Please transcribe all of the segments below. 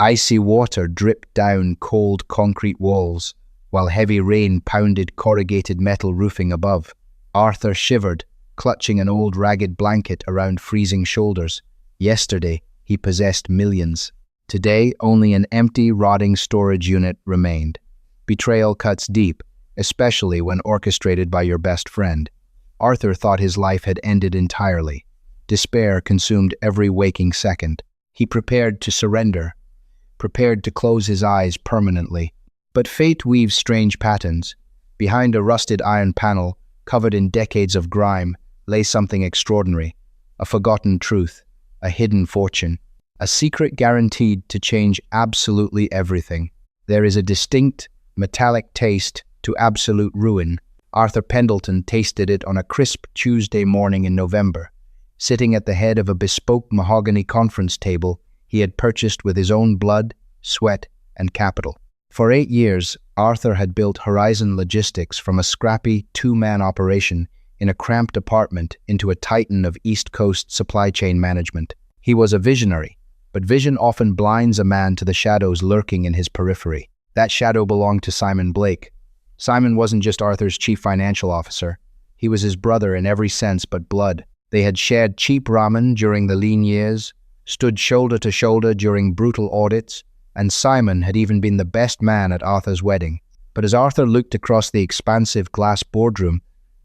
Icy water dripped down cold concrete walls, while heavy rain pounded corrugated metal roofing above. Arthur shivered, clutching an old ragged blanket around freezing shoulders. Yesterday, he possessed millions. Today, only an empty, rotting storage unit remained. Betrayal cuts deep, especially when orchestrated by your best friend. Arthur thought his life had ended entirely. Despair consumed every waking second. He prepared to surrender, prepared to close his eyes permanently. But fate weaves strange patterns. Behind a rusted iron panel, covered in decades of grime, lay something extraordinary. A forgotten truth, a hidden fortune, a secret guaranteed to change absolutely everything. There is a distinct, metallic taste to absolute ruin. Arthur Pendleton tasted it on a crisp Tuesday morning in November. Sitting at the head of a bespoke mahogany conference table he had purchased with his own blood, sweat, and capital. For 8 years, Arthur had built Horizon Logistics from a scrappy two-man operation in a cramped apartment into a titan of East Coast supply chain management. He was a visionary, but vision often blinds a man to the shadows lurking in his periphery. That shadow belonged to Simon Blake. Simon wasn't just Arthur's chief financial officer. He was his brother in every sense but blood. They had shared cheap ramen during the lean years, stood shoulder to shoulder during brutal audits, and Simon had even been the best man at Arthur's wedding. But as Arthur looked across the expansive glass boardroom,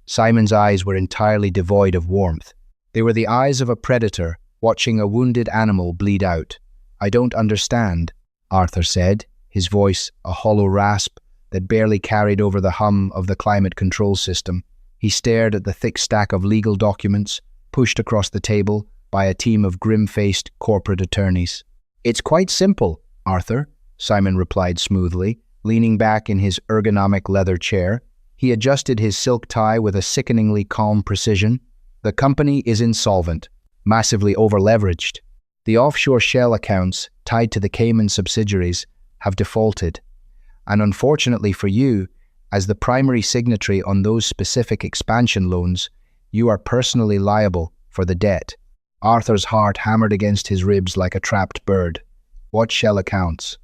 Simon's eyes were entirely devoid of warmth. They were the eyes of a predator watching a wounded animal bleed out. "I don't understand," Arthur said, his voice a hollow rasp that barely carried over the hum of the climate control system. He stared at the thick stack of legal documents pushed across the table by a team of grim-faced corporate attorneys. "It's quite simple, Arthur," Simon replied smoothly, leaning back in his ergonomic leather chair. He adjusted his silk tie with a sickeningly calm precision. "The company is insolvent, massively over-leveraged. The offshore shell accounts tied to the Cayman subsidiaries have defaulted. And unfortunately for you, as the primary signatory on those specific expansion loans, you are personally liable for the debt." Arthur's heart hammered against his ribs like a trapped bird. "What shell accounts?"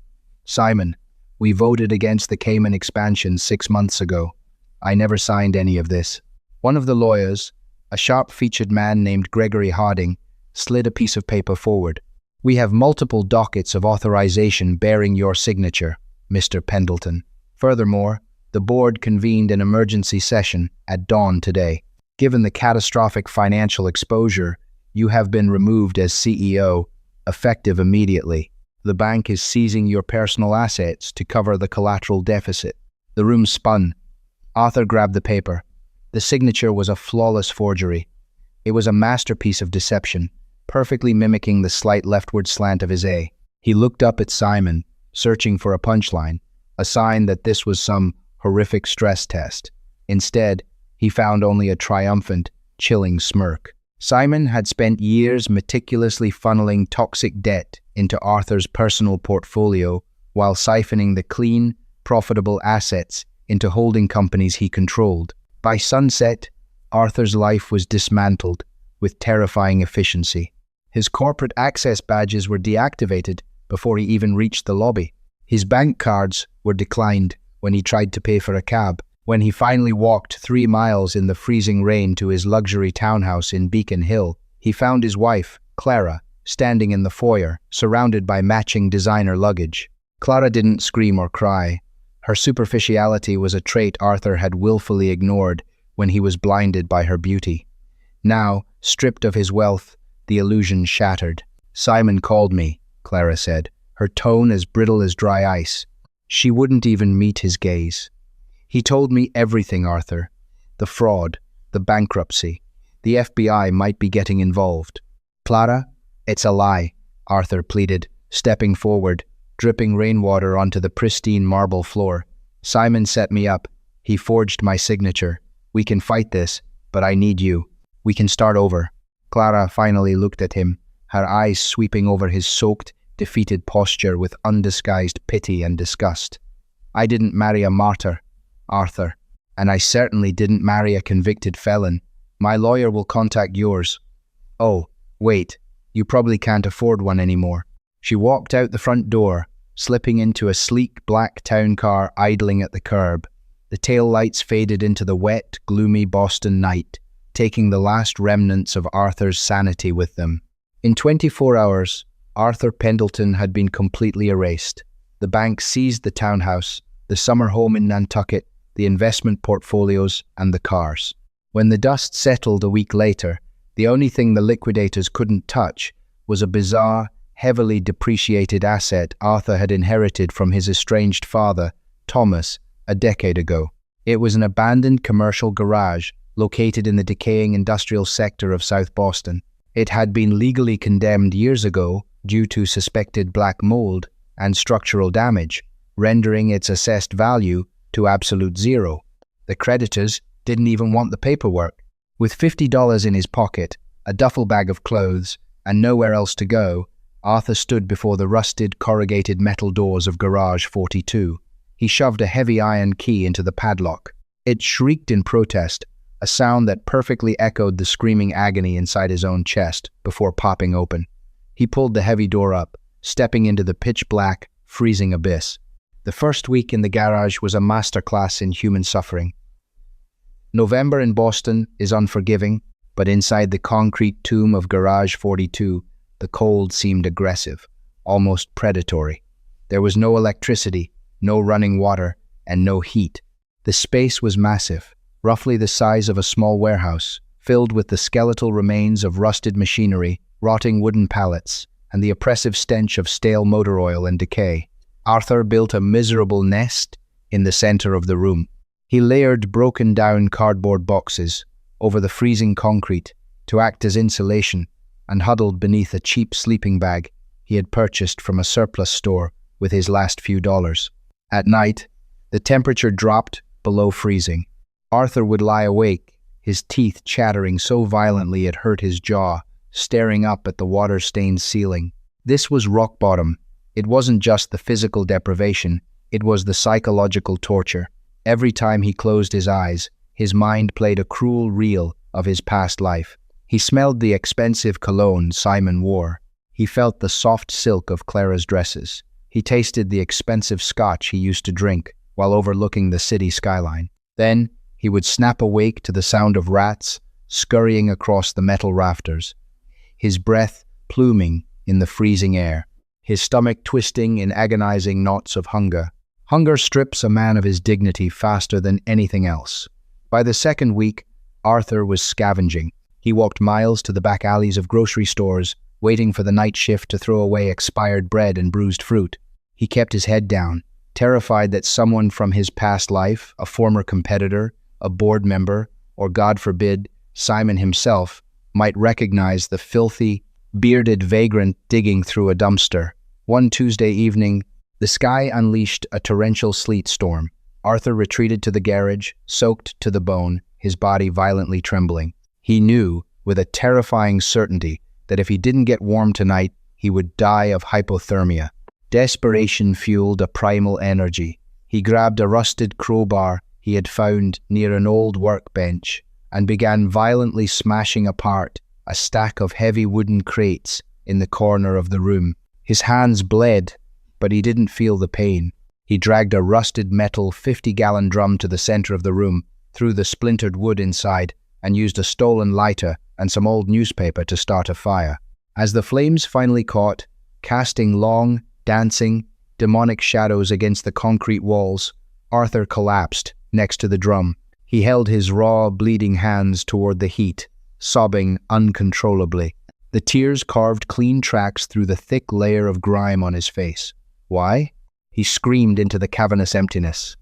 "Simon, we voted against the Cayman expansion 6 months ago. I never signed any of this." One of the lawyers, a sharp-featured man named Gregory Harding, slid a piece of paper forward. "We have multiple dockets of authorization bearing your signature, Mr. Pendleton. Furthermore, the board convened an emergency session at dawn today. Given the catastrophic financial exposure, you have been removed as CEO, effective immediately. The bank is seizing your personal assets to cover the collateral deficit." The room spun. Arthur grabbed the paper. The signature was a flawless forgery. It was a masterpiece of deception, perfectly mimicking the slight leftward slant of his A. He looked up at Simon, searching for a punchline, a sign that this was some horrific stress test. Instead, he found only a triumphant, chilling smirk. Simon had spent years meticulously funneling toxic debt into Arthur's personal portfolio while siphoning the clean, profitable assets into holding companies he controlled. By sunset, Arthur's life was dismantled with terrifying efficiency. His corporate access badges were deactivated before he even reached the lobby. His bank cards were declined when he tried to pay for a cab. When he finally walked 3 miles in the freezing rain to his luxury townhouse in Beacon Hill, he found his wife, Clara, standing in the foyer, surrounded by matching designer luggage. Clara didn't scream or cry. Her superficiality was a trait Arthur had willfully ignored when he was blinded by her beauty. Now, stripped of his wealth, the illusion shattered. "Simon called me," Clara said, her tone as brittle as dry ice. She wouldn't even meet his gaze. "He told me everything, Arthur. The fraud, the bankruptcy. The FBI might be getting involved." "Clara, it's a lie," Arthur pleaded, stepping forward, dripping rainwater onto the pristine marble floor. "Simon set me up. He forged my signature. We can fight this, but I need you. We can start over." Clara finally looked at him, her eyes sweeping over his soaked, defeated posture with undisguised pity and disgust. "I didn't marry a martyr, Arthur, and I certainly didn't marry a convicted felon. My lawyer will contact yours." "Oh, wait, you probably can't afford one anymore." She walked out the front door, slipping into a sleek black town car idling at the curb. The tail lights faded into the wet, gloomy Boston night, taking the last remnants of Arthur's sanity with them. In 24 hours, Arthur Pendleton had been completely erased. The bank seized the townhouse, the summer home in Nantucket, the investment portfolios, and the cars. When the dust settled a week later, the only thing the liquidators couldn't touch was a bizarre, heavily depreciated asset Arthur had inherited from his estranged father, Thomas, a decade ago. It was an abandoned commercial garage located in the decaying industrial sector of South Boston. It had been legally condemned years ago due to suspected black mold and structural damage, rendering its assessed value to absolute zero. The creditors didn't even want the paperwork. With $50 in his pocket, a duffel bag of clothes, and nowhere else to go, Arthur stood before the rusted, corrugated metal doors of Garage 42. He shoved a heavy iron key into the padlock. It shrieked in protest, a sound that perfectly echoed the screaming agony inside his own chest before popping open. He pulled the heavy door up, stepping into the pitch-black, freezing abyss. The first week in the garage was a masterclass in human suffering. November in Boston is unforgiving, but inside the concrete tomb of Garage 42, the cold seemed aggressive, almost predatory. There was no electricity, no running water, and no heat. The space was massive, roughly the size of a small warehouse, filled with the skeletal remains of rusted machinery, rotting wooden pallets, and the oppressive stench of stale motor oil and decay. Arthur built a miserable nest in the center of the room. He layered broken-down cardboard boxes over the freezing concrete to act as insulation and huddled beneath a cheap sleeping bag he had purchased from a surplus store with his last few dollars. At night, the temperature dropped below freezing. Arthur would lie awake, his teeth chattering so violently it hurt his jaw, staring up at the water-stained ceiling. This was rock bottom. It wasn't just the physical deprivation, it was the psychological torture. Every time he closed his eyes, his mind played a cruel reel of his past life. He smelled the expensive cologne Simon wore. He felt the soft silk of Clara's dresses. He tasted the expensive scotch he used to drink while overlooking the city skyline. Then he would snap awake to the sound of rats scurrying across the metal rafters, his breath pluming in the freezing air, his stomach twisting in agonizing knots of hunger. Hunger strips a man of his dignity faster than anything else. By the second week, Arthur was scavenging. He walked miles to the back alleys of grocery stores, waiting for the night shift to throw away expired bread and bruised fruit. He kept his head down, terrified that someone from his past life, a former competitor, a board member, or God forbid, Simon himself, might recognize the filthy, bearded vagrant digging through a dumpster. One Tuesday evening, the sky unleashed a torrential sleet storm. Arthur retreated to the garage, soaked to the bone, his body violently trembling. He knew, with a terrifying certainty, that if he didn't get warm tonight, he would die of hypothermia. Desperation fueled a primal energy. He grabbed a rusted crowbar he had found near an old workbench and began violently smashing apart a stack of heavy wooden crates in the corner of the room. His hands bled, but he didn't feel the pain. He dragged a rusted metal 50-gallon drum to the center of the room, threw the splintered wood inside, and used a stolen lighter and some old newspaper to start a fire. As the flames finally caught, casting long, dancing, demonic shadows against the concrete walls, Arthur collapsed next to the drum. He held his raw, bleeding hands toward the heat, sobbing uncontrollably. The tears carved clean tracks through the thick layer of grime on his face. Why? He screamed into the cavernous emptiness.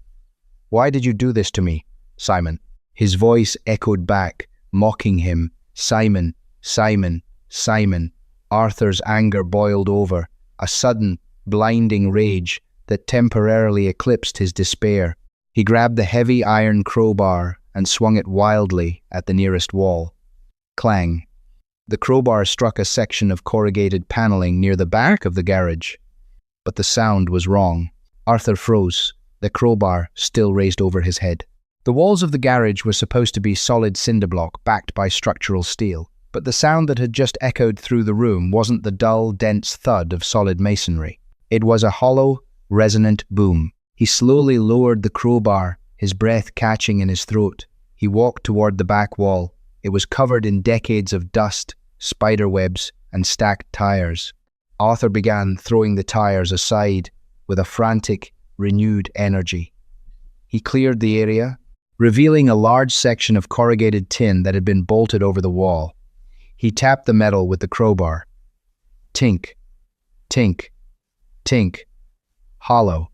"Why did you do this to me, Simon?" His voice echoed back, mocking him. "Simon, Simon, Simon." Arthur's anger boiled over, a sudden, blinding rage that temporarily eclipsed his despair. He grabbed the heavy iron crowbar and swung it wildly at the nearest wall. Clang. The crowbar struck a section of corrugated paneling near the back of the garage. But the sound was wrong. Arthur froze, the crowbar still raised over his head. The walls of the garage were supposed to be solid cinder block backed by structural steel. But the sound that had just echoed through the room wasn't the dull, dense thud of solid masonry. It was a hollow, resonant boom. He slowly lowered the crowbar, his breath catching in his throat. He walked toward the back wall. It was covered in decades of dust, spiderwebs, and stacked tires. Arthur began throwing the tires aside with a frantic, renewed energy. He cleared the area, revealing a large section of corrugated tin that had been bolted over the wall. He tapped the metal with the crowbar. Tink, tink, tink. Hollow.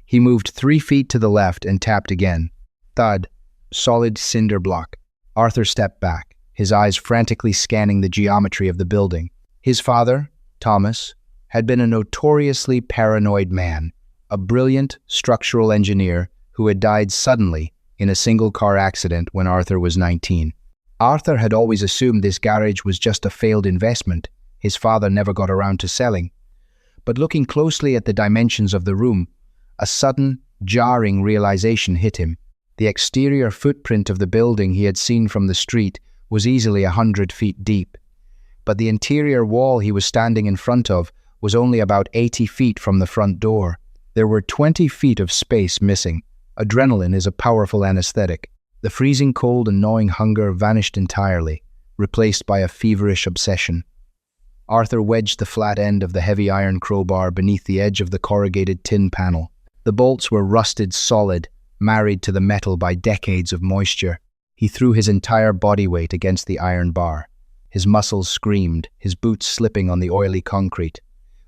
He moved 3 feet to the left and tapped again. Thud. Solid cinder block. Arthur stepped back, his eyes frantically scanning the geometry of the building. His father, Thomas, had been a notoriously paranoid man, a brilliant structural engineer who had died suddenly in a single-car accident when Arthur was 19. Arthur had always assumed this garage was just a failed investment his father never got around to selling. But looking closely at the dimensions of the room, a sudden, jarring realization hit him. The exterior footprint of the building he had seen from the street was easily 100 feet deep, but the interior wall he was standing in front of was only about 80 feet from the front door. There were 20 feet of space missing. Adrenaline is a powerful anesthetic. The freezing cold and gnawing hunger vanished entirely, replaced by a feverish obsession. Arthur wedged the flat end of the heavy iron crowbar beneath the edge of the corrugated tin panel. The bolts were rusted solid, married to the metal by decades of moisture. He threw his entire body weight against the iron bar. His muscles screamed, his boots slipping on the oily concrete.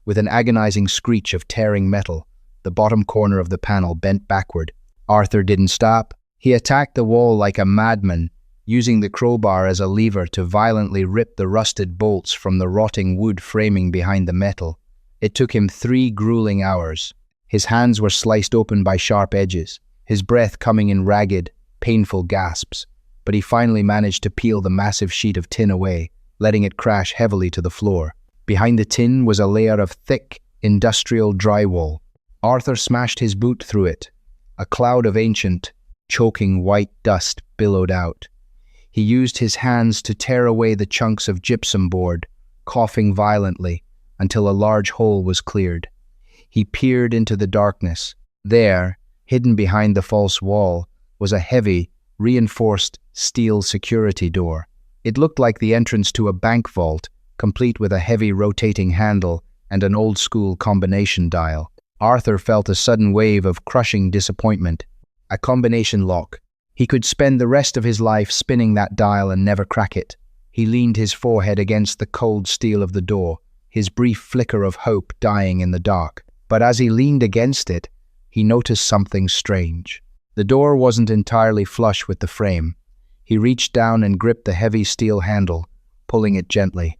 With an agonizing screech of tearing metal, the bottom corner of the panel bent backward. Arthur didn't stop. He attacked the wall like a madman, using the crowbar as a lever to violently rip the rusted bolts from the rotting wood framing behind the metal. It took him 3 grueling hours. His hands were sliced open by sharp edges, his breath coming in ragged, painful gasps, but he finally managed to peel the massive sheet of tin away, letting it crash heavily to the floor. Behind the tin was a layer of thick, industrial drywall. Arthur smashed his boot through it. A cloud of ancient, choking white dust billowed out. He used his hands to tear away the chunks of gypsum board, coughing violently, until a large hole was cleared. He peered into the darkness. There, hidden behind the false wall, was a heavy, reinforced steel security door. It looked like the entrance to a bank vault, complete with a heavy rotating handle and an old-school combination dial. Arthur felt a sudden wave of crushing disappointment. A combination lock. He could spend the rest of his life spinning that dial and never crack it. He leaned his forehead against the cold steel of the door, his brief flicker of hope dying in the dark. But as he leaned against it, he noticed something strange. The door wasn't entirely flush with the frame. He reached down and gripped the heavy steel handle, pulling it gently.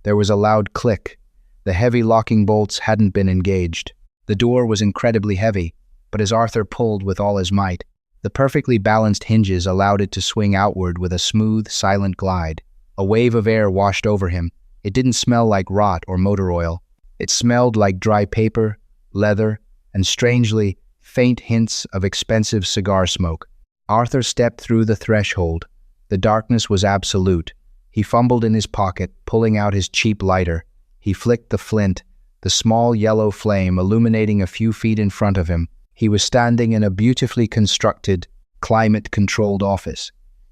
There was a loud click. The heavy locking bolts hadn't been engaged. The door was incredibly heavy, but as Arthur pulled with all his might, the perfectly balanced hinges allowed it to swing outward with a smooth, silent glide. A wave of air washed over him. It didn't smell like rot or motor oil. It smelled like dry paper, leather, and strangely, faint hints of expensive cigar smoke. Arthur stepped through the threshold. The darkness was absolute. He fumbled in his pocket, pulling out his cheap lighter. He flicked the flint, the small yellow flame illuminating a few feet in front of him. He was standing in a beautifully constructed, climate-controlled office.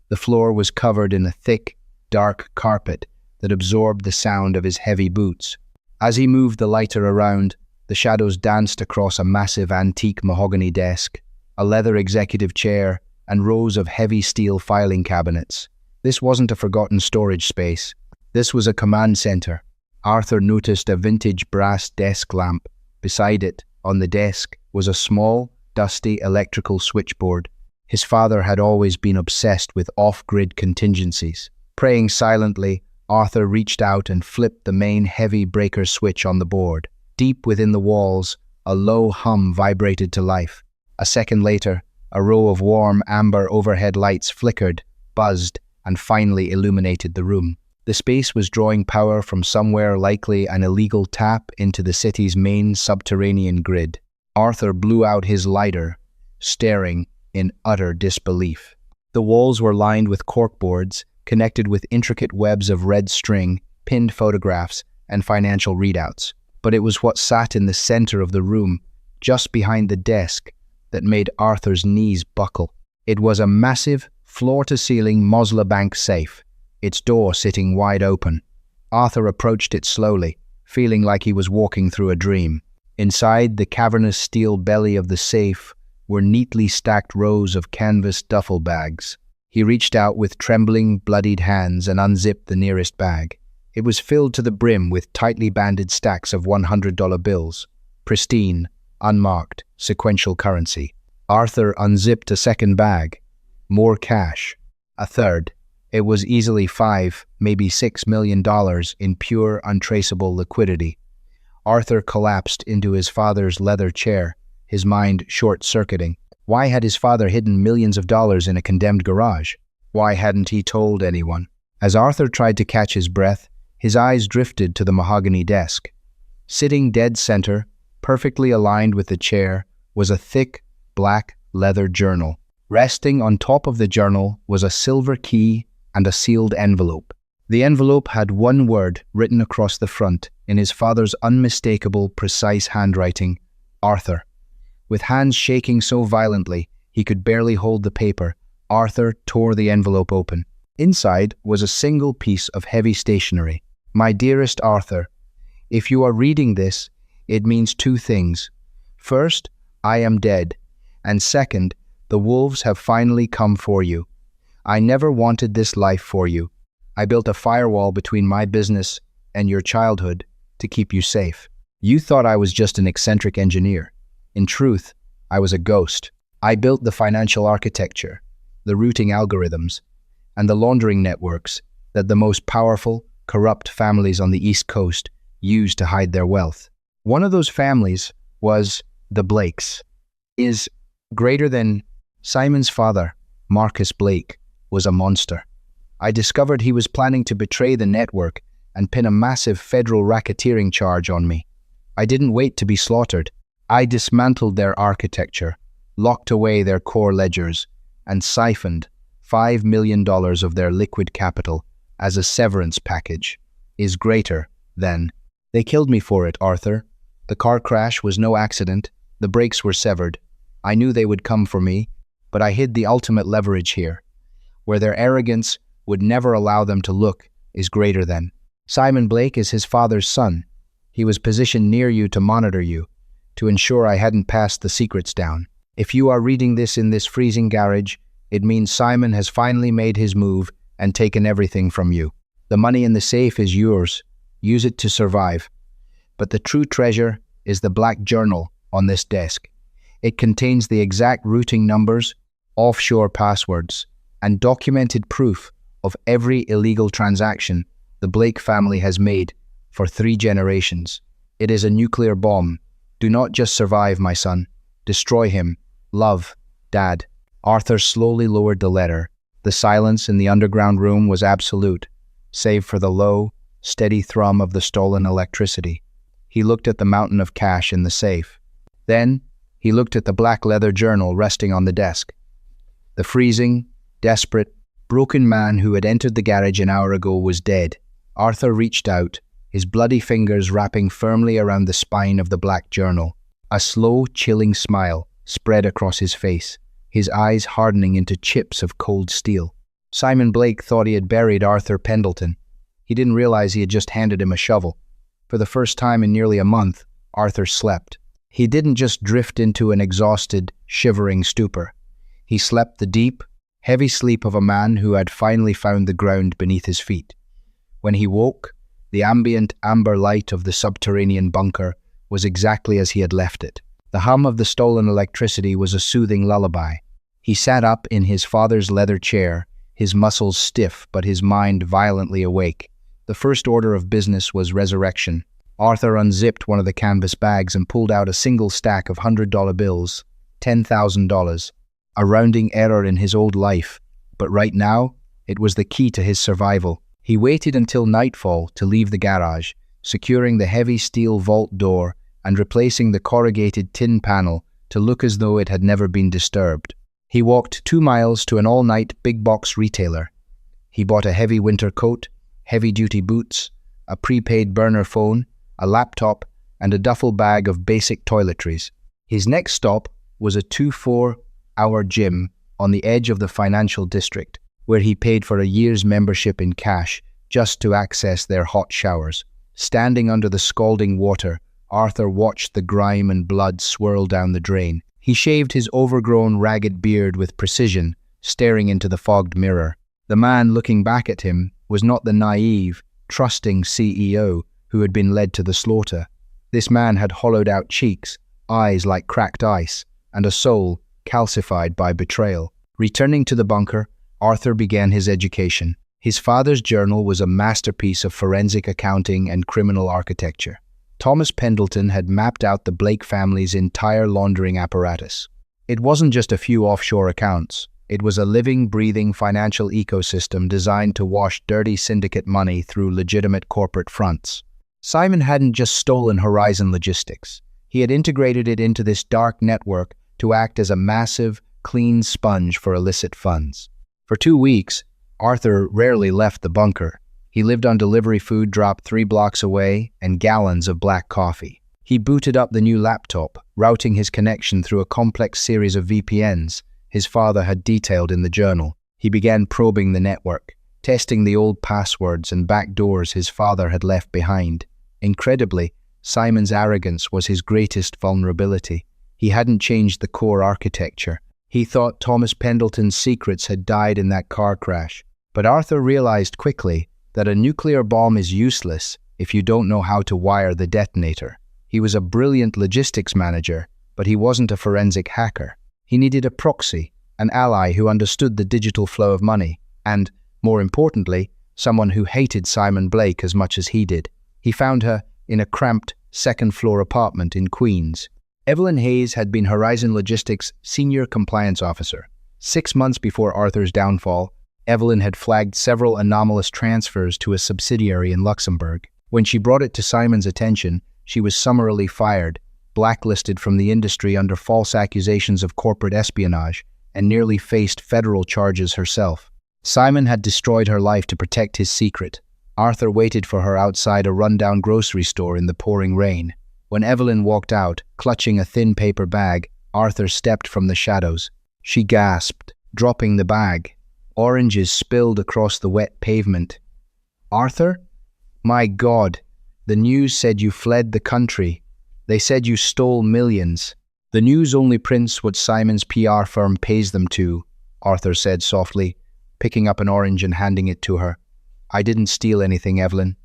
The floor was covered in a thick, dark carpet that absorbed the sound of his heavy boots. As he moved the lighter around, the shadows danced across a massive antique mahogany desk, a leather executive chair, and rows of heavy steel filing cabinets. This wasn't a forgotten storage space. This was a command center. Arthur noticed a vintage brass desk lamp. Beside it, on the desk, was a small, dusty electrical switchboard. His father had always been obsessed with off-grid contingencies. Praying silently, Arthur reached out and flipped the main heavy breaker switch on the board. Deep within the walls, a low hum vibrated to life. A second later, a row of warm amber overhead lights flickered, buzzed, and finally illuminated the room. The space was drawing power from somewhere, likely an illegal tap into the city's main subterranean grid. Arthur blew out his lighter, staring in utter disbelief. The walls were lined with corkboards, connected with intricate webs of red string, pinned photographs, and financial readouts. But it was what sat in the center of the room, just behind the desk, that made Arthur's knees buckle. It was a massive, floor-to-ceiling Mosler Bank safe, its door sitting wide open. Arthur approached it slowly, feeling like he was walking through a dream. Inside the cavernous steel belly of the safe were neatly stacked rows of canvas duffel bags. He reached out with trembling, bloodied hands and unzipped the nearest bag. It was filled to the brim with tightly banded stacks of $100 bills, pristine, unmarked, sequential currency. Arthur unzipped a second bag. More cash. A third. It was easily $5, maybe $6 million in pure, untraceable liquidity. Arthur collapsed into his father's leather chair, his mind short-circuiting. Why had his father hidden millions of dollars in a condemned garage? Why hadn't he told anyone? As Arthur tried to catch his breath, his eyes drifted to the mahogany desk. Sitting dead center, perfectly aligned with the chair, was a thick, black leather journal. Resting on top of the journal was a silver key and a sealed envelope. The envelope had one word written across the front in his father's unmistakable, precise handwriting: Arthur. With hands shaking so violently he could barely hold the paper, Arthur tore the envelope open. Inside was a single piece of heavy stationery. My dearest Arthur, if you are reading this, it means two things. First, I am dead, and second, the wolves have finally come for you. I never wanted this life for you. I built a firewall between my business and your childhood to keep you safe. You thought I was just an eccentric engineer. In truth, I was a ghost. I built the financial architecture, the routing algorithms, and the laundering networks that the most powerful, corrupt families on the East Coast used to hide their wealth. One of those families was the Blakes. Is greater than Simon's father, Marcus Blake, was a monster. I discovered he was planning to betray the network and pin a massive federal racketeering charge on me. I didn't wait to be slaughtered. I dismantled their architecture, locked away their core ledgers, and siphoned $5 million of their liquid capital as a severance package. Is greater than. They killed me for it, Arthur. The car crash was no accident. The brakes were severed. I knew they would come for me, but I hid the ultimate leverage here, where their arrogance would never allow them to look, is greater than. Simon Blake is his father's son. He was positioned near you to monitor you, to ensure I hadn't passed the secrets down. If you are reading this in this freezing garage, it means Simon has finally made his move and taken everything from you. The money in the safe is yours. Use it to survive. But the true treasure is the black journal on this desk. It contains the exact routing numbers, offshore passwords, and documented proof of every illegal transaction the Blake family has made for 3 generations. It is a nuclear bomb. Do not just survive, my son. Destroy him. Love, Dad. Arthur slowly lowered the letter. The silence in the underground room was absolute, save for the low, steady thrum of the stolen electricity. He looked at the mountain of cash in the safe. Then, he looked at the black leather journal resting on the desk. The freezing, desperate, broken man who had entered the garage an hour ago was dead. Arthur reached out, his bloody fingers wrapping firmly around the spine of the black journal. A slow, chilling smile spread across his face, his eyes hardening into chips of cold steel. Simon Blake thought he had buried Arthur Pendleton. He didn't realize he had just handed him a shovel. For the first time in nearly a month, Arthur slept. He didn't just drift into an exhausted, shivering stupor. He slept the deep, heavy sleep of a man who had finally found the ground beneath his feet. When he woke, the ambient amber light of the subterranean bunker was exactly as he had left it. The hum of the stolen electricity was a soothing lullaby. He sat up in his father's leather chair, his muscles stiff but his mind violently awake. The first order of business was resurrection. Arthur unzipped one of the canvas bags and pulled out a single stack of $100 bills, $10,000. A rounding error in his old life, but right now, it was the key to his survival. He waited until nightfall to leave the garage, securing the heavy steel vault door and replacing the corrugated tin panel to look as though it had never been disturbed. He walked 2 miles to an all-night big-box retailer. He bought a heavy winter coat, heavy-duty boots, a prepaid burner phone, a laptop, and a duffel bag of basic toiletries. His next stop was a 2-4-hour gym on the edge of the financial district, where he paid for a year's membership in cash just to access their hot showers. Standing under the scalding water, Arthur watched the grime and blood swirl down the drain. He shaved his overgrown, ragged beard with precision, staring into the fogged mirror. The man looking back at him was not the naive, trusting CEO who had been led to the slaughter. This man had hollowed-out cheeks, eyes like cracked ice, and a soul calcified by betrayal. Returning to the bunker, Arthur began his education. His father's journal was a masterpiece of forensic accounting and criminal architecture. Thomas Pendleton had mapped out the Blake family's entire laundering apparatus. It wasn't just a few offshore accounts. It was a living, breathing financial ecosystem designed to wash dirty syndicate money through legitimate corporate fronts. Simon hadn't just stolen Horizon Logistics. He had integrated it into this dark network to act as a massive, clean sponge for illicit funds. For 2 weeks, Arthur rarely left the bunker. He lived on delivery food dropped 3 blocks away and gallons of black coffee. He booted up the new laptop, routing his connection through a complex series of VPNs his father had detailed in the journal. He began probing the network, testing the old passwords and backdoors his father had left behind. Incredibly, Simon's arrogance was his greatest vulnerability. He hadn't changed the core architecture. He thought Thomas Pendleton's secrets had died in that car crash. But Arthur realized quickly that a nuclear bomb is useless if you don't know how to wire the detonator. He was a brilliant logistics manager, but he wasn't a forensic hacker. He needed a proxy, an ally who understood the digital flow of money, and, more importantly, someone who hated Simon Blake as much as he did. He found her in a cramped second-floor apartment in Queens. Evelyn Hayes had been Horizon Logistics' senior compliance officer. 6 months before Arthur's downfall, Evelyn had flagged several anomalous transfers to a subsidiary in Luxembourg. When she brought it to Simon's attention, she was summarily fired, blacklisted from the industry under false accusations of corporate espionage, and nearly faced federal charges herself. Simon had destroyed her life to protect his secret. Arthur waited for her outside a rundown grocery store in the pouring rain. When Evelyn walked out, clutching a thin paper bag, Arthur stepped from the shadows. She gasped, dropping the bag. Oranges spilled across the wet pavement. "Arthur? My God, the news said you fled the country. They said you stole millions." "The news only prints what Simon's PR firm pays them to," Arthur said softly, picking up an orange and handing it to her. "I didn't steal anything, Evelyn,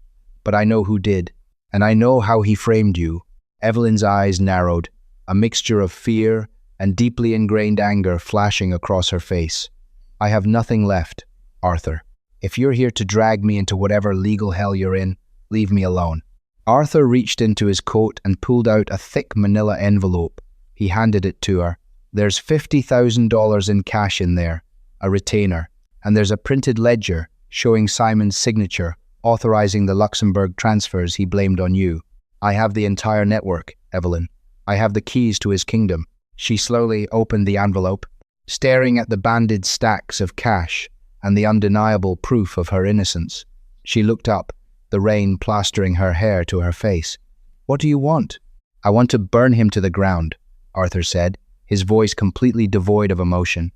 but I know who did, and I know how he framed you." Evelyn's eyes narrowed, a mixture of fear and deeply ingrained anger flashing across her face. "I have nothing left, Arthur. If you're here to drag me into whatever legal hell you're in, leave me alone." Arthur reached into his coat and pulled out a thick manila envelope. He handed it to her. "There's $50,000 in cash in there, a retainer, and there's a printed ledger showing Simon's signature, authorizing the Luxembourg transfers he blamed on you. I have the entire network, Evelyn. I have the keys to his kingdom." She slowly opened the envelope, staring at the banded stacks of cash and the undeniable proof of her innocence. She looked up, the rain plastering her hair to her face. "What do you want?" "I want to burn him to the ground," Arthur said, his voice completely devoid of emotion.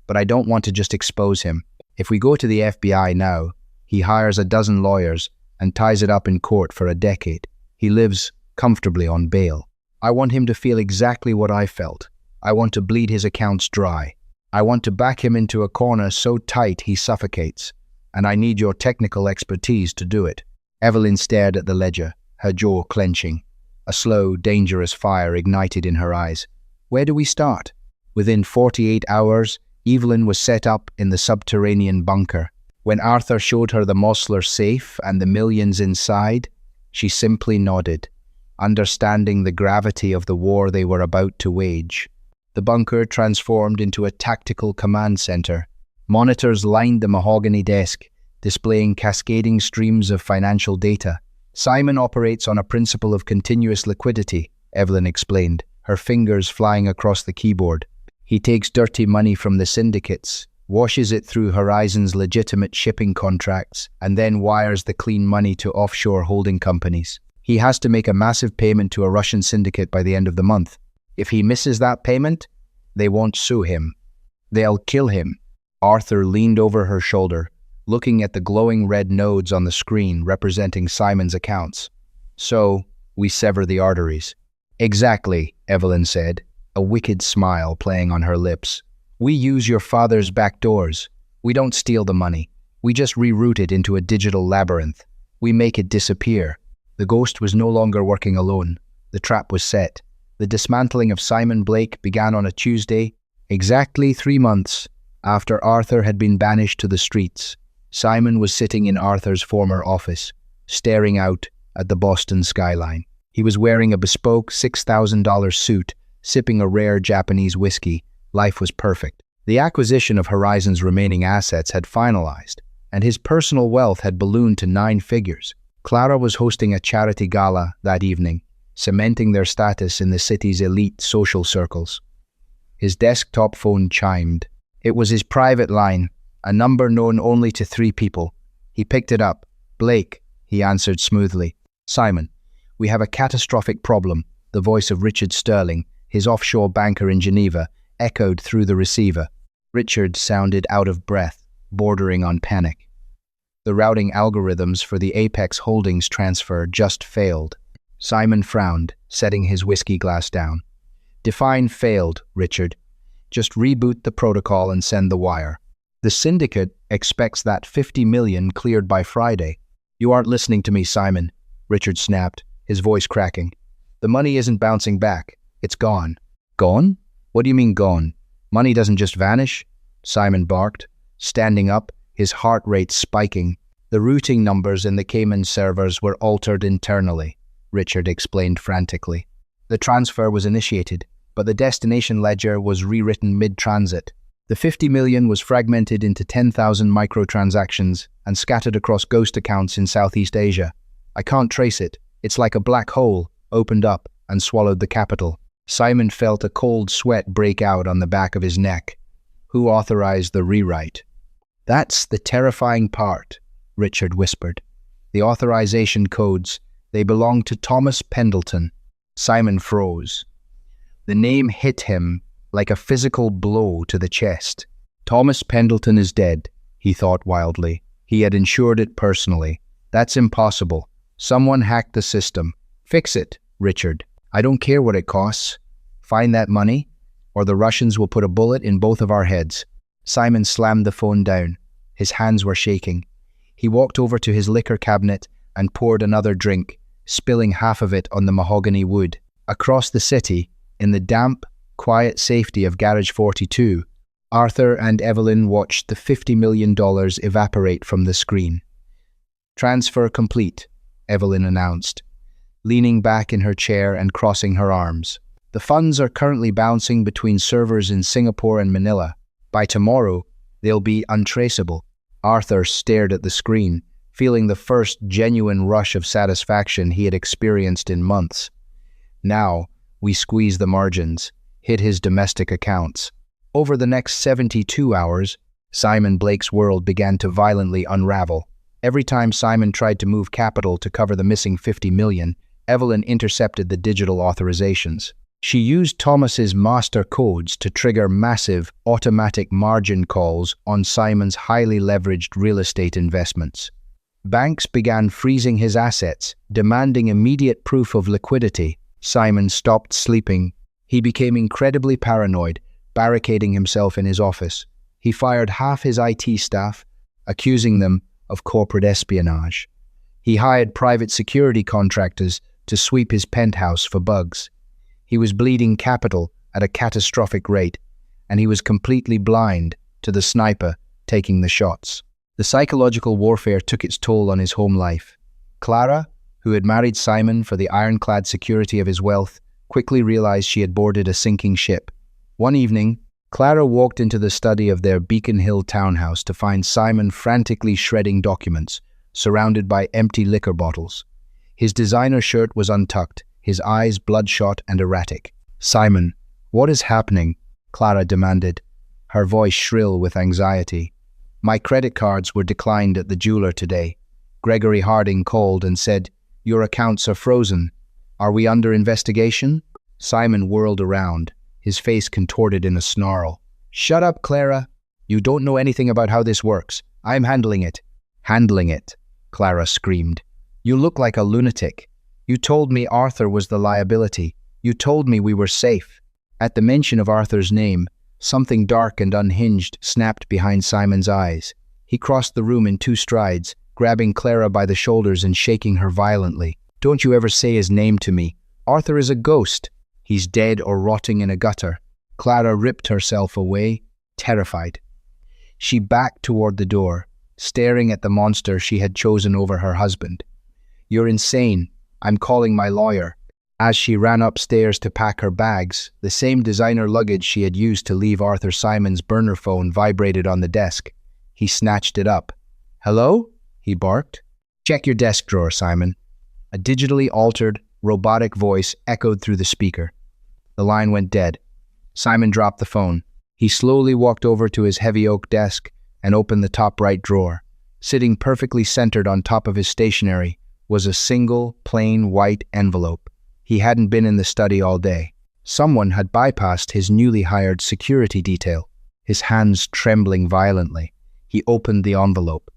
"But I don't want to just expose him. If we go to the FBI now, he hires a dozen lawyers and ties it up in court for a decade. He lives comfortably on bail. I want him to feel exactly what I felt. I want to bleed his accounts dry. I want to back him into a corner so tight he suffocates. And I need your technical expertise to do it." Evelyn stared at the ledger, her jaw clenching. A slow, dangerous fire ignited in her eyes. "Where do we start?" Within 48 hours, Evelyn was set up in the subterranean bunker. When Arthur showed her the Mosler safe and the millions inside, she simply nodded, understanding the gravity of the war they were about to wage. The bunker transformed into a tactical command center. Monitors lined the mahogany desk, displaying cascading streams of financial data. "Simon operates on a principle of continuous liquidity," Evelyn explained, her fingers flying across the keyboard. "He takes dirty money from the syndicates, washes it through Horizon's legitimate shipping contracts, and then wires the clean money to offshore holding companies. He has to make a massive payment to a Russian syndicate by the end of the month. If he misses that payment, they won't sue him. They'll kill him. Arthur leaned over her shoulder, looking at the glowing red nodes on the screen representing Simon's accounts. So, we sever the arteries. Exactly, Evelyn said, a wicked smile playing on her lips. We use your father's back doors. We don't steal the money. We just reroute it into a digital labyrinth. We make it disappear. The ghost was no longer working alone. The trap was set. The dismantling of Simon Blake began on a Tuesday, exactly 3 months after Arthur had been banished to the streets. Simon was sitting in Arthur's former office, staring out at the Boston skyline. He was wearing a bespoke $6,000 suit, sipping a rare Japanese whiskey. Life was perfect. The acquisition of Horizon's remaining assets had finalized, and his personal wealth had ballooned to 9 figures. Clara was hosting a charity gala that evening, cementing their status in the city's elite social circles. His desktop phone chimed. It was his private line, a number known only to 3 people. He picked it up. Blake, he answered smoothly. Simon, we have a catastrophic problem. The voice of Richard Sterling, his offshore banker in Geneva, echoed through the receiver. Richard sounded out of breath, bordering on panic. The routing algorithms for the Apex Holdings transfer just failed. Simon frowned, setting his whiskey glass down. Define failed, Richard. Just reboot the protocol and send the wire. The syndicate expects that 50 million cleared by Friday. You aren't listening to me, Simon, Richard snapped, his voice cracking. The money isn't bouncing back. It's gone. Gone? What do you mean gone? Money doesn't just vanish? Simon barked, standing up, his heart rate spiking. The routing numbers in the Cayman servers were altered internally, Richard explained frantically. The transfer was initiated, but the destination ledger was rewritten mid-transit. The 50 million was fragmented into 10,000 microtransactions and scattered across ghost accounts in Southeast Asia. I can't trace it. It's like a black hole, opened up and swallowed the capital. Simon felt a cold sweat break out on the back of his neck. Who authorized the rewrite? That's the terrifying part, Richard whispered. The authorization codes, they belong to Thomas Pendleton. Simon froze. The name hit him like a physical blow to the chest. Thomas Pendleton is dead, he thought wildly. He had insured it personally. That's impossible. Someone hacked the system. Fix it, Richard. I don't care what it costs. Find that money, or the Russians will put a bullet in both of our heads. Simon slammed the phone down. His hands were shaking. He walked over to his liquor cabinet and poured another drink, spilling half of it on the mahogany wood. Across the city, in the damp, quiet safety of Garage 42, Arthur and Evelyn watched the $50 million evaporate from the screen. Transfer complete, Evelyn announced, leaning back in her chair and crossing her arms. The funds are currently bouncing between servers in Singapore and Manila. By tomorrow, they'll be untraceable. Arthur stared at the screen, feeling the first genuine rush of satisfaction he had experienced in months. Now, we squeeze the margins, hit his domestic accounts. Over the next 72 hours, Simon Blake's world began to violently unravel. Every time Simon tried to move capital to cover the missing 50 million, Evelyn intercepted the digital authorizations. She used Thomas's master codes to trigger massive, automatic margin calls on Simon's highly leveraged real estate investments. Banks began freezing his assets, demanding immediate proof of liquidity. Simon stopped sleeping. He became incredibly paranoid, barricading himself in his office. He fired half his IT staff, accusing them of corporate espionage. He hired private security contractors to sweep his penthouse for bugs. He was bleeding capital at a catastrophic rate, and he was completely blind to the sniper taking the shots. The psychological warfare took its toll on his home life. Clara, who had married Simon for the ironclad security of his wealth, quickly realized she had boarded a sinking ship. One evening, Clara walked into the study of their Beacon Hill townhouse to find Simon frantically shredding documents, surrounded by empty liquor bottles. His designer shirt was untucked, his eyes bloodshot and erratic. "Simon, what is happening?" Clara demanded. her voice shrill with anxiety. My credit cards were declined at the jeweler today. Gregory Harding called and said, "Your accounts are frozen. Are we under investigation?" Simon whirled around, his face contorted in a snarl. "Shut up, Clara. You don't know anything about how this works. I'm handling it." "Handling it?" Clara screamed. "You look like a lunatic. You told me Arthur was the liability. You told me we were safe." At the mention of Arthur's name, something dark and unhinged snapped behind Simon's eyes. He crossed the room in 2 strides, grabbing Clara by the shoulders and shaking her violently. "Don't you ever say his name to me. Arthur is a ghost. He's dead or rotting in a gutter." Clara ripped herself away, terrified. She backed toward the door, staring at the monster she had chosen over her husband. "You're insane. I'm calling my lawyer." As she ran upstairs to pack her bags, the same designer luggage she had used to leave Arthur Simon's burner phone vibrated on the desk. He snatched it up. "Hello?" he barked. "Check your desk drawer, Simon." A digitally altered, robotic voice echoed through the speaker. The line went dead. Simon dropped the phone. He slowly walked over to his heavy oak desk and opened the top right drawer. Sitting perfectly centered on top of his stationery was a single, plain white envelope. He hadn't been in the study all day. Someone had bypassed his newly hired security detail. His hands trembling violently, he opened the envelope.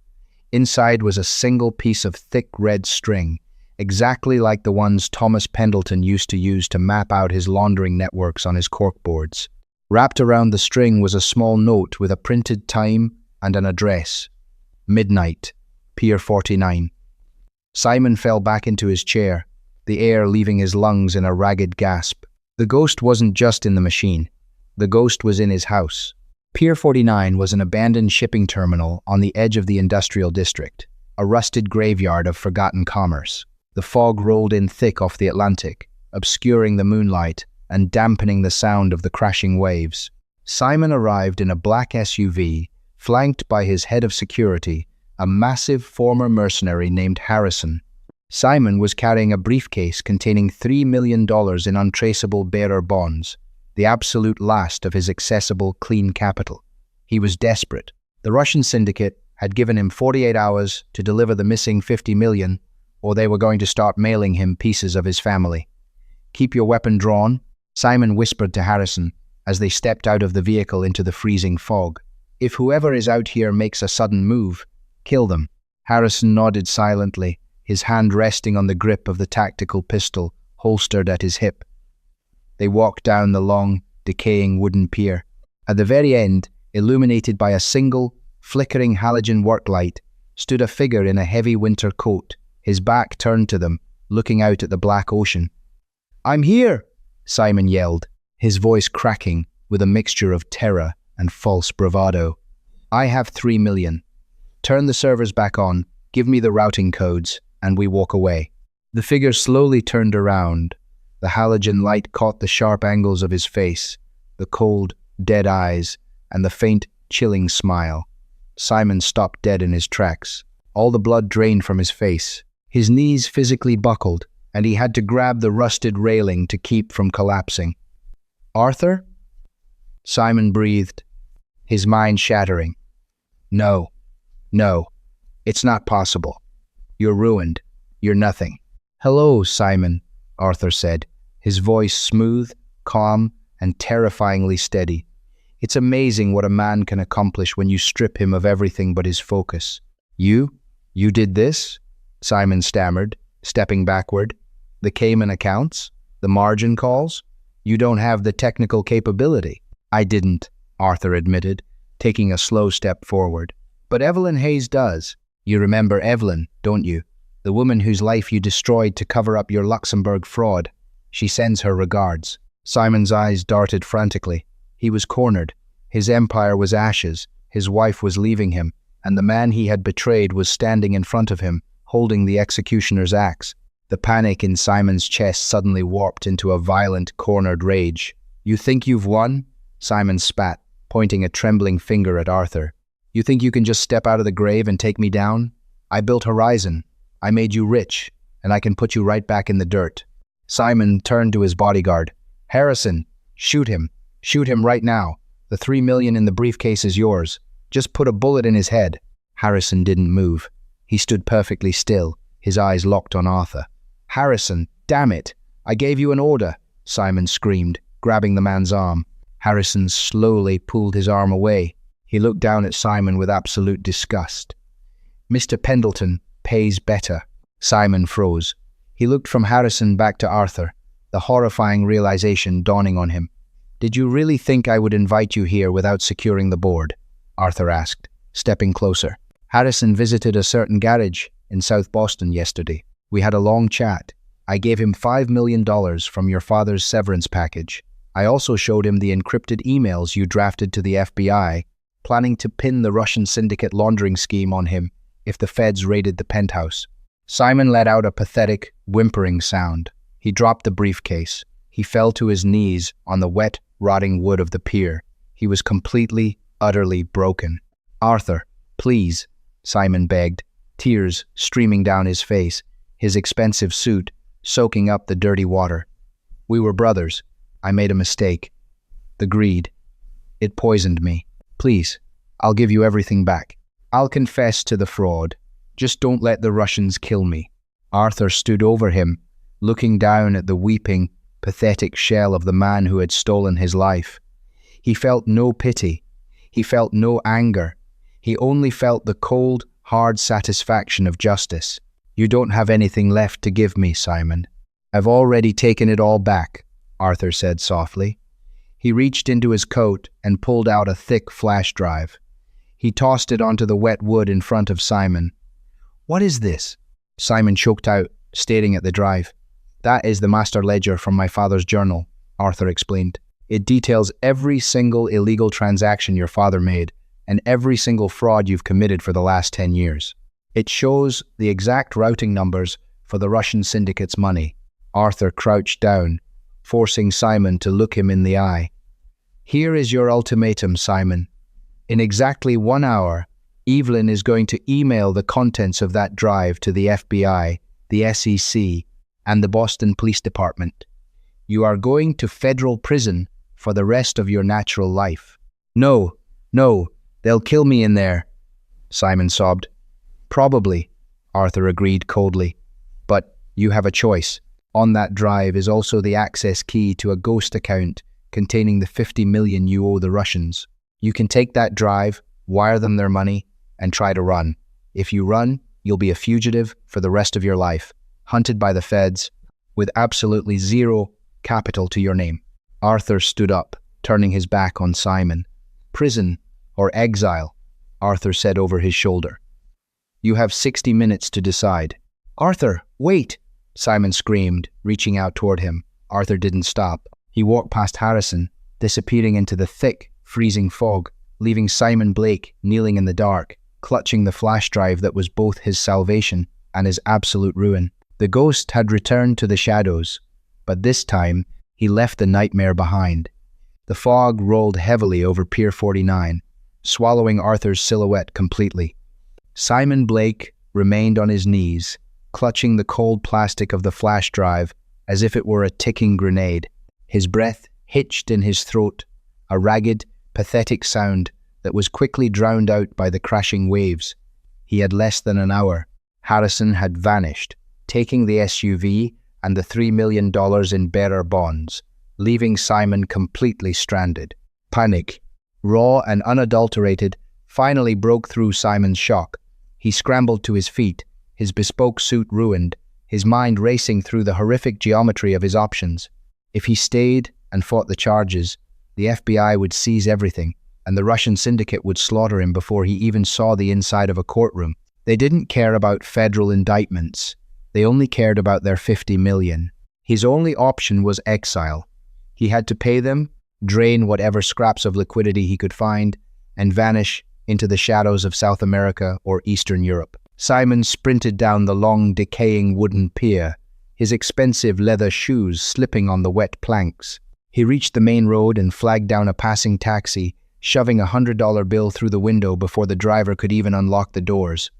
Inside was a single piece of thick red string, exactly like the ones Thomas Pendleton used to use to map out his laundering networks on his corkboards. Wrapped around the string was a small note with a printed time and an address. Midnight, Pier 49. Simon fell back into his chair, the air leaving his lungs in a ragged gasp. The ghost wasn't just in the machine. The ghost was in his house. Pier 49 was an abandoned shipping terminal on the edge of the industrial district, a rusted graveyard of forgotten commerce. The fog rolled in thick off the Atlantic, obscuring the moonlight and dampening the sound of the crashing waves. Simon arrived in a black SUV, flanked by his head of security, a massive former mercenary named Harrison. Simon was carrying a briefcase containing $3 million in untraceable bearer bonds, the absolute last of his accessible clean capital. He was desperate. The Russian syndicate had given him 48 hours to deliver the missing $50 million, or they were going to start mailing him pieces of his family. "Keep your weapon drawn," Simon whispered to Harrison as they stepped out of the vehicle into the freezing fog. "If whoever is out here makes a sudden move, kill them." Harrison nodded silently, his hand resting on the grip of the tactical pistol holstered at his hip. They walked down the long, decaying wooden pier. At the very end, illuminated by a single, flickering halogen work light, stood a figure in a heavy winter coat, his back turned to them, looking out at the black ocean. "I'm here!" Simon yelled, his voice cracking with a mixture of terror and false bravado. "I have 3 million. Turn the servers back on, give me the routing codes, and we walk away." The figure slowly turned around. The halogen light caught the sharp angles of his face, the cold, dead eyes, and the faint, chilling smile. Simon stopped dead in his tracks. All the blood drained from his face. His knees physically buckled, and he had to grab the rusted railing to keep from collapsing. "Arthur?" Simon breathed, his mind shattering. No, it's not possible. You're ruined. You're nothing." "Hello, Simon," Arthur said, his voice smooth, calm, and terrifyingly steady. "It's amazing what a man can accomplish when you strip him of everything but his focus." You did this?" Simon stammered, stepping backward. "The Cayman accounts? The margin calls? You don't have the technical capability." "I didn't," Arthur admitted, taking a slow step forward. "But Evelyn Hayes does. You remember Evelyn, don't you? The woman whose life you destroyed to cover up your Luxembourg fraud. She sends her regards." Simon's eyes darted frantically. He was cornered. His empire was ashes, his wife was leaving him, and the man he had betrayed was standing in front of him, holding the executioner's axe. The panic in Simon's chest suddenly warped into a violent, cornered rage. "You think you've won?" Simon spat, pointing a trembling finger at Arthur. "You think you can just step out of the grave and take me down? I built Horizon. I made you rich, and I can put you right back in the dirt." Simon turned to his bodyguard. "Harrison, shoot him. Shoot him right now. The 3 million in the briefcase is yours. Just put a bullet in his head." Harrison didn't move. He stood perfectly still, his eyes locked on Arthur. "Harrison, damn it! I gave you an order," Simon screamed, grabbing the man's arm. Harrison slowly pulled his arm away. He looked down at Simon with absolute disgust. "Mr. Pendleton pays better." Simon froze. He looked from Harrison back to Arthur, the horrifying realization dawning on him. "Did you really think I would invite you here without securing the board?" Arthur asked, stepping closer. "Harrison visited a certain garage in South Boston yesterday. We had a long chat. I gave him $5 million from your father's severance package. I also showed him the encrypted emails you drafted to the FBI, planning to pin the Russian syndicate laundering scheme on him if the feds raided the penthouse." Simon let out a pathetic, whimpering sound. He dropped the briefcase. He fell to his knees on the wet, rotting wood of the pier. He was completely, utterly broken. "Arthur, please," Simon begged, tears streaming down his face, his expensive suit soaking up the dirty water. "We were brothers. I made a mistake. The greed. It poisoned me. Please, I'll give you everything back. I'll confess to the fraud. Just don't let the Russians kill me." Arthur stood over him, looking down at the weeping, pathetic shell of the man who had stolen his life. He felt no pity. He felt no anger. He only felt the cold, hard satisfaction of justice. "You don't have anything left to give me, Simon." "I've already taken it all back," Arthur said softly. He reached into his coat and pulled out a thick flash drive. He tossed it onto the wet wood in front of Simon. "What is this?" Simon choked out, staring at the drive. "That is the master ledger from my father's journal," Arthur explained. "It details every single illegal transaction your father made and every single fraud you've committed for the last 10 years. It shows the exact routing numbers for the Russian syndicate's money." Arthur crouched down, forcing Simon to look him in the eye. "Here is your ultimatum, Simon. In exactly 1 hour, Evelyn is going to email the contents of that drive to the FBI, the SEC, and the Boston Police Department. You are going to federal prison for the rest of your natural life." No, they'll kill me in there," Simon sobbed. "Probably," Arthur agreed coldly. "But you have a choice. On that drive is also the access key to a ghost account containing the 50 million you owe the Russians. You can take that drive, wire them their money, and try to run. If you run, you'll be a fugitive for the rest of your life, hunted by the feds, with absolutely zero capital to your name." Arthur stood up, turning his back on Simon. "Prison or exile," Arthur said over his shoulder. "You have 60 minutes to decide." "Arthur, wait!" Simon screamed, reaching out toward him. Arthur didn't stop. He walked past Harrison, disappearing into the thick, freezing fog, leaving Simon Blake kneeling in the dark, clutching the flash drive that was both his salvation and his absolute ruin. The ghost had returned to the shadows, but this time he left the nightmare behind. The fog rolled heavily over Pier 49, swallowing Arthur's silhouette completely. Simon Blake remained on his knees, clutching the cold plastic of the flash drive as if it were a ticking grenade. His breath hitched in his throat, a ragged, pathetic sound that was quickly drowned out by the crashing waves. He had less than an hour. Harrison had vanished, taking the SUV and the $3 million in bearer bonds, leaving Simon completely stranded. Panic, raw and unadulterated, finally broke through Simon's shock. He scrambled to his feet, his bespoke suit ruined, his mind racing through the horrific geometry of his options. If he stayed and fought the charges, the FBI would seize everything, and the Russian syndicate would slaughter him before he even saw the inside of a courtroom. They didn't care about federal indictments. They only cared about their 50 million. His only option was exile. He had to pay them, drain whatever scraps of liquidity he could find, and vanish into the shadows of South America or Eastern Europe. Simon sprinted down the long, decaying wooden pier, his expensive leather shoes slipping on the wet planks. He reached the main road and flagged down a passing taxi, shoving a $100 bill through the window before the driver could even unlock the doors.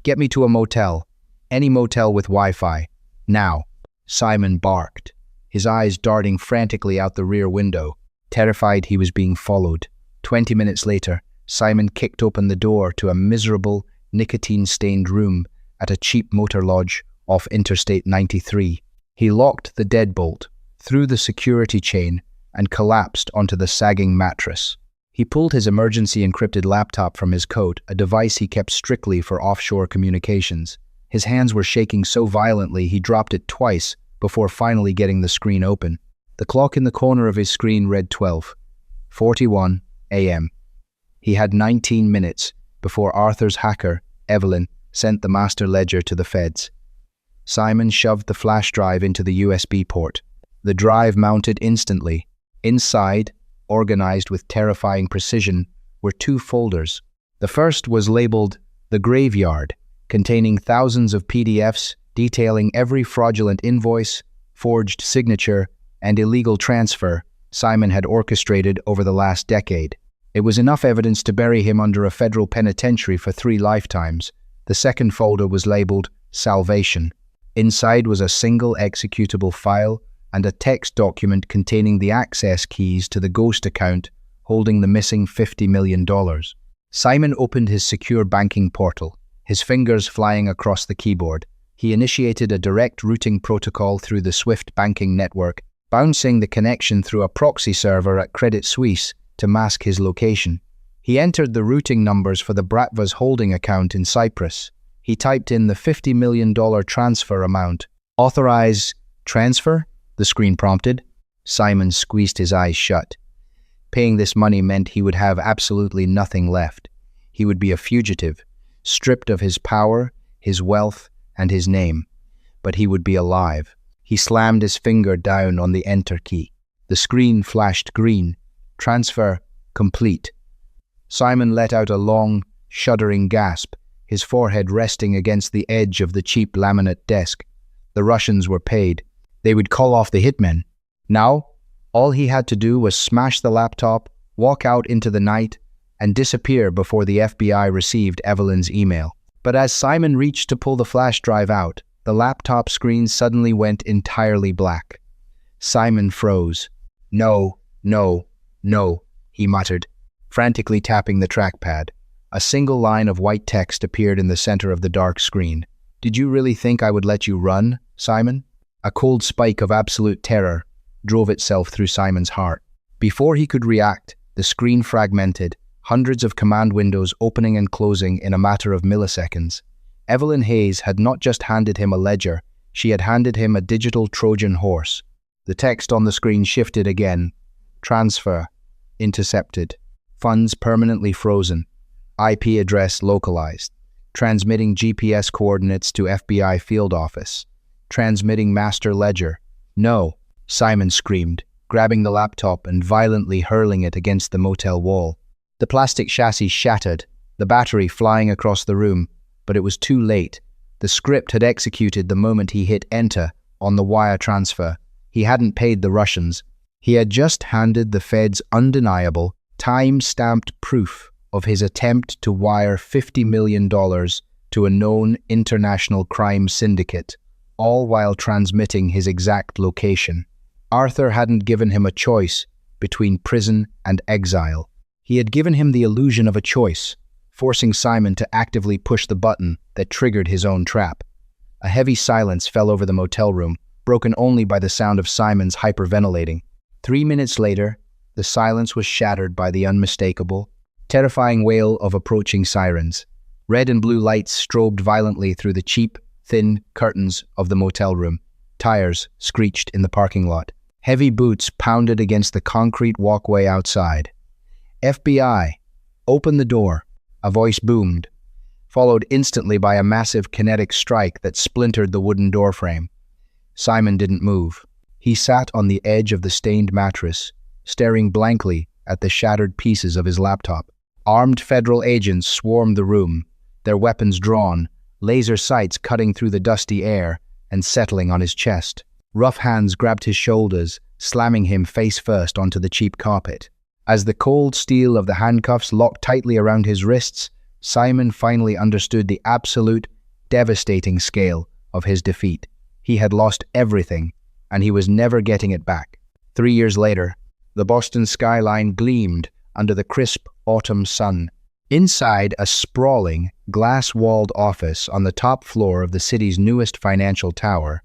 "Get me to a motel. Any motel with Wi-Fi. Now," Simon barked, his eyes darting frantically out the rear window, terrified he was being followed. 20 minutes later, Simon kicked open the door to a miserable, nicotine-stained room at a cheap motor lodge off Interstate 93. He locked the deadbolt, threw the security chain, and collapsed onto the sagging mattress. He pulled his emergency encrypted laptop from his coat, a device he kept strictly for offshore communications. His hands were shaking so violently he dropped it twice before finally getting the screen open. The clock in the corner of his screen read 12:41 a.m. He had 19 minutes before Arthur's hacker, Evelyn, sent the master ledger to the feds. Simon shoved the flash drive into the USB port. The drive mounted instantly. Inside, organized with terrifying precision, were two folders. The first was labeled The Graveyard, containing thousands of PDFs detailing every fraudulent invoice, forged signature, and illegal transfer Simon had orchestrated over the last decade. It was enough evidence to bury him under a federal penitentiary for 3 lifetimes. The second folder was labeled Salvation. Inside was a single executable file and a text document containing the access keys to the ghost account holding the missing $50 million. Simon opened his secure banking portal, his fingers flying across the keyboard. He initiated a direct routing protocol through the Swift banking network, bouncing the connection through a proxy server at Credit Suisse to mask his location. He entered the routing numbers for the Bratva's holding account in Cyprus. He typed in the $50 million transfer amount. Authorize transfer? The screen prompted. Simon squeezed his eyes shut. Paying this money meant he would have absolutely nothing left. He would be a fugitive, stripped of his power, his wealth, and his name. But he would be alive. He slammed his finger down on the enter key. The screen flashed green. Transfer complete. Simon let out a long, shuddering gasp, his forehead resting against the edge of the cheap laminate desk. The Russians were paid. They would call off the hitmen. Now, all he had to do was smash the laptop, walk out into the night, and disappear before the FBI received Evelyn's email. But as Simon reached to pull the flash drive out, the laptop screen suddenly went entirely black. Simon froze. No, no, no, he muttered, frantically tapping the trackpad. A single line of white text appeared in the center of the dark screen. Did you really think I would let you run, Simon? A cold spike of absolute terror drove itself through Simon's heart. Before he could react, the screen fragmented, hundreds of command windows opening and closing in a matter of milliseconds. Evelyn Hayes had not just handed him a ledger, she had handed him a digital Trojan horse. The text on the screen shifted again. Transfer. Intercepted. Funds permanently frozen. IP address localized. Transmitting GPS coordinates to FBI field office. Transmitting master ledger. No, Simon screamed, grabbing the laptop and violently hurling it against the motel wall. The plastic chassis shattered, the battery flying across the room, but it was too late. The script had executed the moment he hit enter on the wire transfer. He hadn't paid the Russians. He had just handed the feds undeniable, time-stamped proof of his attempt to wire $50 million to a known international crime syndicate, all while transmitting his exact location. Arthur hadn't given him a choice between prison and exile. He had given him the illusion of a choice, forcing Simon to actively push the button that triggered his own trap. A heavy silence fell over the motel room, broken only by the sound of Simon's hyperventilating. 3 minutes later, the silence was shattered by the unmistakable, terrifying wail of approaching sirens. Red and blue lights strobed violently through the cheap, thin curtains of the motel room. Tires screeched in the parking lot. Heavy boots pounded against the concrete walkway outside. FBI, open the door, a voice boomed, followed instantly by a massive kinetic strike that splintered the wooden doorframe. Simon didn't move. He sat on the edge of the stained mattress, staring blankly at the shattered pieces of his laptop. Armed federal agents swarmed the room, their weapons drawn, laser sights cutting through the dusty air and settling on his chest. Rough hands grabbed his shoulders, slamming him face first onto the cheap carpet. As the cold steel of the handcuffs locked tightly around his wrists, Simon finally understood the absolute, devastating scale of his defeat. He had lost everything, and he was never getting it back. 3 years later, the Boston skyline gleamed under the crisp autumn sun. Inside a sprawling, glass-walled office on the top floor of the city's newest financial tower,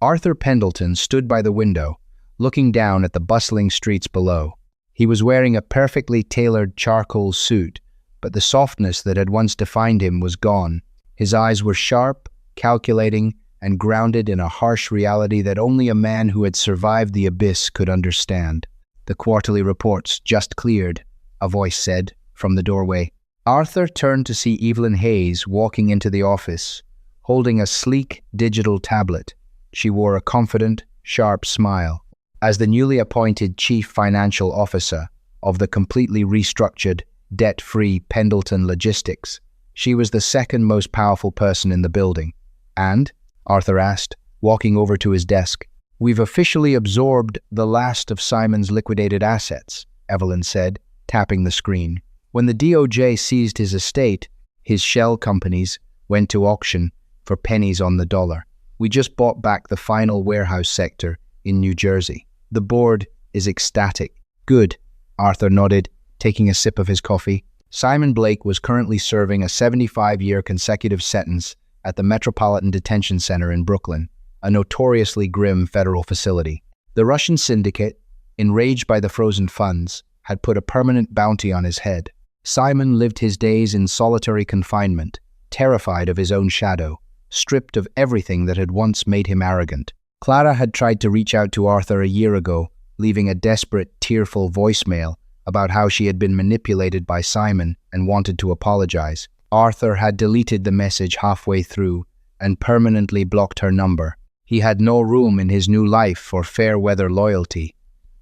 Arthur Pendleton stood by the window, looking down at the bustling streets below. He was wearing a perfectly tailored charcoal suit, but the softness that had once defined him was gone. His eyes were sharp, calculating, and grounded in a harsh reality that only a man who had survived the abyss could understand. "The quarterly reports just cleared," a voice said from the doorway. Arthur turned to see Evelyn Hayes walking into the office, holding a sleek digital tablet. She wore a confident, sharp smile. As the newly appointed Chief Financial Officer of the completely restructured, debt-free Pendleton Logistics, she was the second most powerful person in the building. "And?" Arthur asked, walking over to his desk. "We've officially absorbed the last of Simon's liquidated assets," Evelyn said, tapping the screen. "When the DOJ seized his estate, his shell companies went to auction for pennies on the dollar. We just bought back the final warehouse sector in New Jersey. The board is ecstatic." "Good," Arthur nodded, taking a sip of his coffee. Simon Blake was currently serving a 75-year consecutive sentence at the Metropolitan Detention Center in Brooklyn, a notoriously grim federal facility. The Russian syndicate, enraged by the frozen funds, had put a permanent bounty on his head. Simon lived his days in solitary confinement, terrified of his own shadow, stripped of everything that had once made him arrogant. Clara had tried to reach out to Arthur a year ago, leaving a desperate, tearful voicemail about how she had been manipulated by Simon and wanted to apologize. Arthur had deleted the message halfway through and permanently blocked her number. He had no room in his new life for fair-weather loyalty.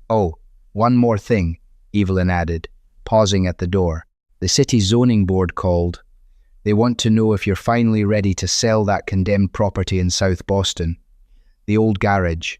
"Oh, one more thing," Evelyn added, pausing at the door. "The city zoning board called. They want to know if you're finally ready to sell that condemned property in South Boston. The old garage.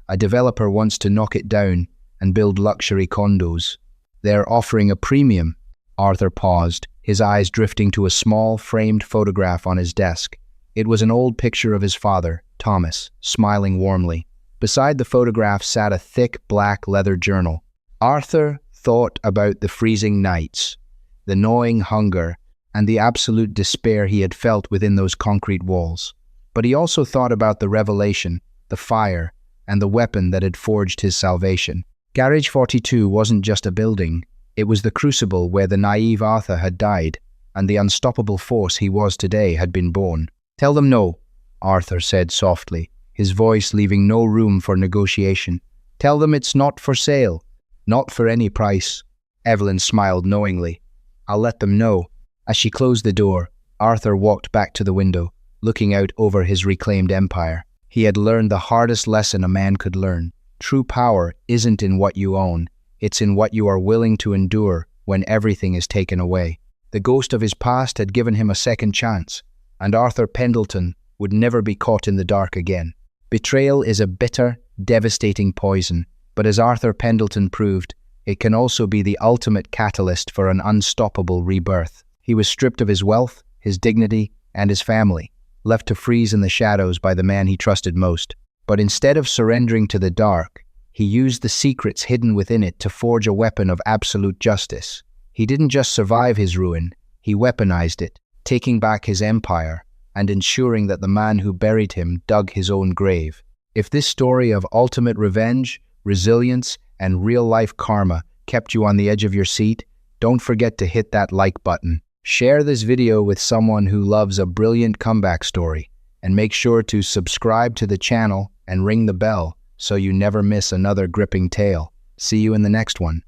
A developer wants to knock it down and build luxury condos. They're offering a premium." Arthur paused, his eyes drifting to a small, framed photograph on his desk. It was an old picture of his father, Thomas, smiling warmly. Beside the photograph sat a thick, black leather journal. Arthur thought about the freezing nights, the gnawing hunger, and the absolute despair he had felt within those concrete walls. But he also thought about the revelation, the fire, and the weapon that had forged his salvation. Garage 42 wasn't just a building. It was the crucible where the naive Arthur had died, and the unstoppable force he was today had been born. "Tell them no," Arthur said softly, his voice leaving no room for negotiation. "Tell them it's not for sale. Not for any price." Evelyn smiled knowingly. "I'll let them know." As she closed the door, Arthur walked back to the window, looking out over his reclaimed empire. He had learned the hardest lesson a man could learn. True power isn't in what you own, it's in what you are willing to endure when everything is taken away. The ghost of his past had given him a second chance, and Arthur Pendleton would never be caught in the dark again. Betrayal is a bitter, devastating poison, but as Arthur Pendleton proved, it can also be the ultimate catalyst for an unstoppable rebirth. He was stripped of his wealth, his dignity, and his family, left to freeze in the shadows by the man he trusted most. But instead of surrendering to the dark, he used the secrets hidden within it to forge a weapon of absolute justice. He didn't just survive his ruin, he weaponized it, taking back his empire and ensuring that the man who buried him dug his own grave. If this story of ultimate revenge, resilience, and real-life karma kept you on the edge of your seat, don't forget to hit that like button. Share this video with someone who loves a brilliant comeback story, and make sure to subscribe to the channel and ring the bell so you never miss another gripping tale. See you in the next one.